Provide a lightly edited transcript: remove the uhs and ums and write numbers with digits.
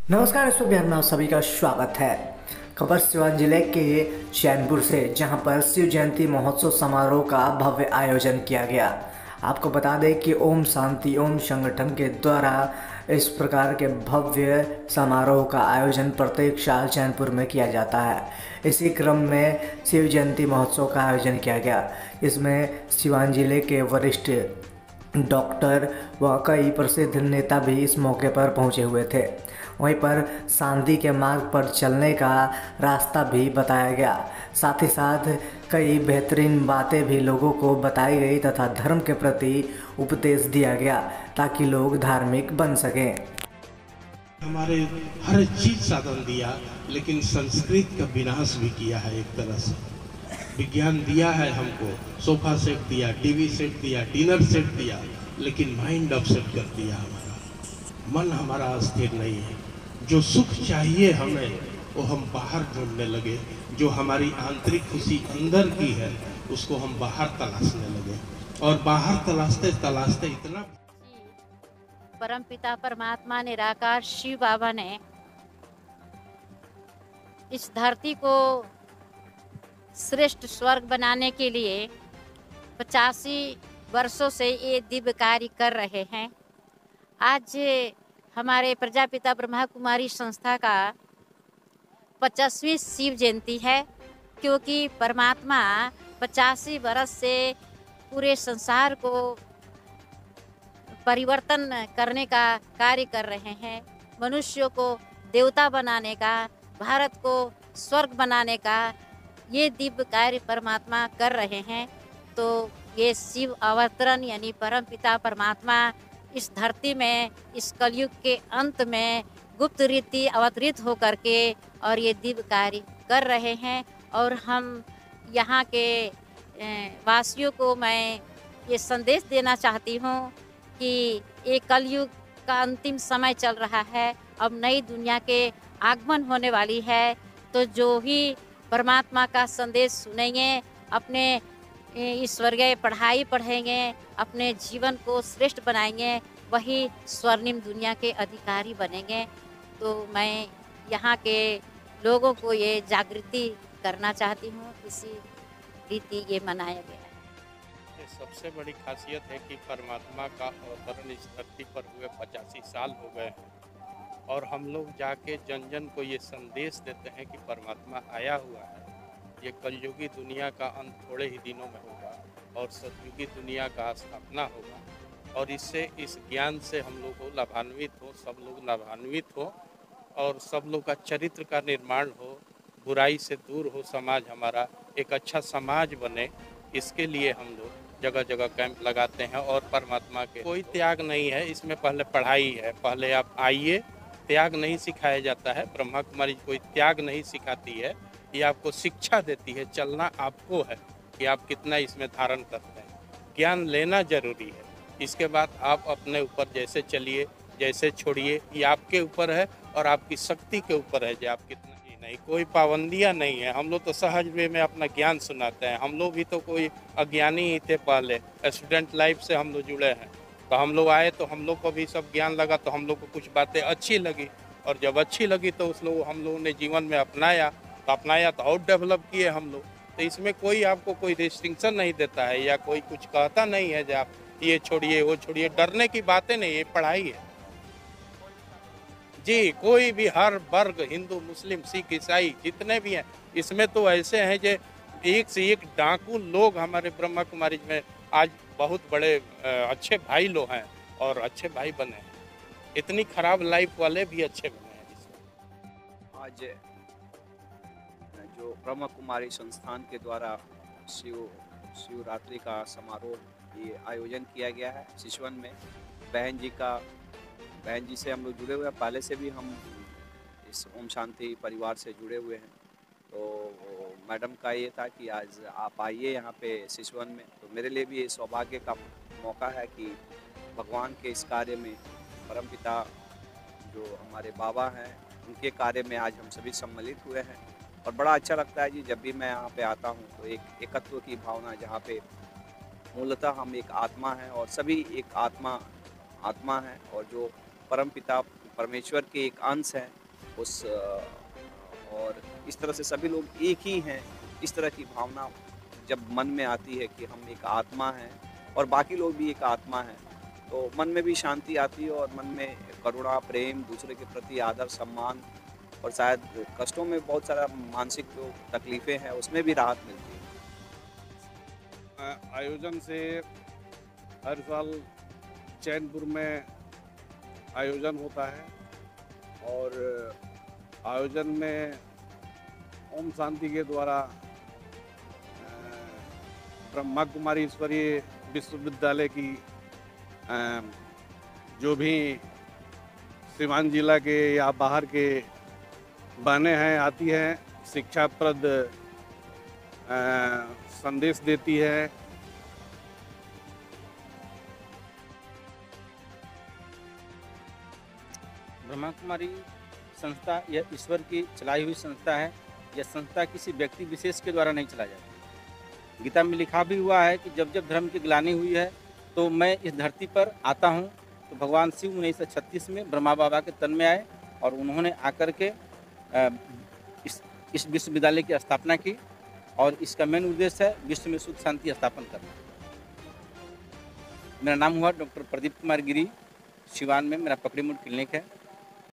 नमस्कार। इस बिहार में आप सभी का स्वागत है। खबर सिवान जिले के चैनपुर से, जहां पर शिव जयंती महोत्सव समारोह का भव्य आयोजन किया गया। आपको बता दें कि ओम शांति ओम संगठन के द्वारा इस प्रकार के भव्य समारोह का आयोजन प्रत्येक साल चैनपुर में किया जाता है। इसी क्रम में शिव जयंती महोत्सव का आयोजन किया गया। इसमें सिवान जिले के वरिष्ठ डॉक्टर व कई प्रसिद्ध नेता भी इस मौके पर पहुंचे हुए थे। वहीं पर शांति के मार्ग पर चलने का रास्ता भी बताया गया। साथ ही साथ कई बेहतरीन बातें भी लोगों को बताई गई तथा धर्म के प्रति उपदेश दिया गया ताकि लोग धार्मिक बन सकें। हमारे हर चीज साधन दिया, लेकिन संस्कृत का विनाश भी किया है। एक तरह से विज्ञान दिया है हमको, सोफा सेट दिया, टीवी सेट दिया, डिनर सेट दिया, लेकिन माइंड अपसेट कर दिया। हमारा मन हमारा अस्थिर नहीं है। जो सुख चाहिए हमें वो हम बाहर ढूंढने लगे। जो हमारी आंतरिक खुशी अंदर की है उसको हम बाहर तलाशने लगे, और बाहर तलाशते तलाशते इतना परमपिता परमात्मा निराकार शिव बाबा ने इस धरती को श्रेष्ठ स्वर्ग बनाने के लिए 85 वर्षों से ये दिव्य कार्य कर रहे हैं। आज हमारे प्रजापिता ब्रह्मा कुमारी संस्था का 50वीं शिव जयंती है, क्योंकि परमात्मा 85 वर्ष से पूरे संसार को परिवर्तन करने का कार्य कर रहे हैं। मनुष्यों को देवता बनाने का, भारत को स्वर्ग बनाने का ये दिव्य कार्य परमात्मा कर रहे हैं। तो ये शिव अवतरण यानी परमपिता परमात्मा इस धरती में इस कलयुग के अंत में गुप्त रीति अवतरित होकर के और ये दिव्य कार्य कर रहे हैं। और हम यहाँ के वासियों को मैं ये संदेश देना चाहती हूँ कि ये कलयुग का अंतिम समय चल रहा है। अब नई दुनिया के आगमन होने वाली है। तो जो ही परमात्मा का संदेश सुनेंगे, अपने ईश्वरीय पढ़ाई पढ़ेंगे, अपने जीवन को श्रेष्ठ बनाएंगे, वही स्वर्णिम दुनिया के अधिकारी बनेंगे। तो मैं यहाँ के लोगों को ये जागृति करना चाहती हूँ। इसी रीति ये मनाया गया है। ये सबसे बड़ी खासियत है कि परमात्मा का अवतरण इस धरती पर हुए 85 साल हो गए हैं, और हम लोग जाके जन जन को ये संदेश देते हैं कि परमात्मा आया हुआ है। ये कलयुगी दुनिया का अंत थोड़े ही दिनों में होगा और सतयुगी दुनिया का स्थापना होगा, और इससे इस ज्ञान से हम लोग को लाभान्वित हो, सब लोग लाभान्वित हो, और सब लोग का चरित्र का निर्माण हो, बुराई से दूर हो, समाज हमारा एक अच्छा समाज बने। इसके लिए हम लोग जगह जगह कैंप लगाते हैं। और परमात्मा के कोई त्याग नहीं है इसमें। पहले पढ़ाई है, पहले आप आइए। त्याग नहीं सिखाया जाता है। ब्रह्मा कुमारी कोई त्याग नहीं सिखाती है, ये आपको शिक्षा देती है। चलना आपको है कि आप कितना इसमें धारण करते हैं। ज्ञान लेना जरूरी है, इसके बाद आप अपने ऊपर जैसे चलिए, जैसे छोड़िए, ये आपके ऊपर है और आपकी शक्ति के ऊपर है जो आप कितना ही नहीं। कोई पाबंदियां नहीं है। हम लोग तो सहज वे में अपना ज्ञान सुनाते हैं। हम लोग भी तो कोई अज्ञानी ही थे पहले। स्टूडेंट लाइफ से हम लोग जुड़े हैं, तो हम लोग आए तो हम लोग को भी सब ज्ञान लगा, तो हम लोग को कुछ बातें अच्छी लगी, और जब अच्छी लगी तो हम लोगों ने जीवन में अपनाया, तो और डेवलप किए हम लोग। तो इसमें कोई आपको कोई रिस्ट्रिक्शन नहीं देता है, या कोई कुछ कहता नहीं है जो आप ये छोड़िए वो छोड़िए। डरने की बातें नहीं, ये पढ़ाई है जी। कोई भी हर वर्ग, हिंदू मुस्लिम सिख ईसाई जितने भी हैं, इसमें तो ऐसे हैं जो एक से एक डाकू लोग हमारे ब्रह्मा कुमारी में आज बहुत बड़े अच्छे भाई लोग हैं, और अच्छे भाई बने हैं। इतनी खराब लाइफ वाले भी अच्छे बने हैं इसमें। आज जो ब्रह्मा कुमारी संस्थान के द्वारा शिवरात्रि का समारोह ये आयोजन किया गया है सिसवन में। बहन जी से हम लोग जुड़े हुए हैं। पहले से भी हम इस ओम शांति परिवार से जुड़े हुए हैं। तो मैडम का ये था कि आज आप आइए यहाँ पे सिसवन में। तो मेरे लिए भी ये सौभाग्य का मौका है कि भगवान के इस कार्य में, परमपिता जो हमारे बाबा हैं उनके कार्य में आज हम सभी सम्मिलित हुए हैं। और बड़ा अच्छा लगता है जी, जब भी मैं यहाँ पे आता हूँ तो एक एकत्व की भावना, जहाँ पे मूलतः हम एक आत्मा हैं और सभी एक आत्मा हैं, और जो परमपिता परमेश्वर के एक अंश हैं उस और इस तरह से सभी लोग एक ही हैं, इस तरह की भावना जब मन में आती है कि हम एक आत्मा हैं और बाकी लोग भी एक आत्मा हैं, तो मन में भी शांति आती है और मन में करुणा, प्रेम, दूसरे के प्रति आदर, सम्मान और शायद कष्टों में बहुत सारा मानसिक जो तकलीफ़ें हैं उसमें भी राहत मिलती है। आयोजन से हर साल चैनपुर में आयोजन होता है और आयोजन में ओम शांति के द्वारा ब्रह्मा कुमारी ईश्वरीय विश्वविद्यालय की जो भी सीवान जिला के या बाहर के बहनें हैं आती हैं, शिक्षाप्रद संदेश देती है। ब्रह्मा कुमारी संस्था यह ईश्वर की चलाई हुई संस्था है। यह संस्था किसी व्यक्ति विशेष के द्वारा नहीं चला जाता। गीता में लिखा भी हुआ है कि जब जब धर्म की ग्लानि हुई है तो मैं इस धरती पर आता हूँ। तो भगवान शिव 1936 में ब्रह्मा बाबा के तन में आए और उन्होंने आकर के इस विश्वविद्यालय की स्थापना की और इसका मेन उद्देश्य है विश्व में सुख शांति स्थापन करना। मेरा नाम हुआ डॉक्टर प्रदीप कुमार गिरी। सिवान में मेरा पकड़ी मुड़ क्लिनिक है।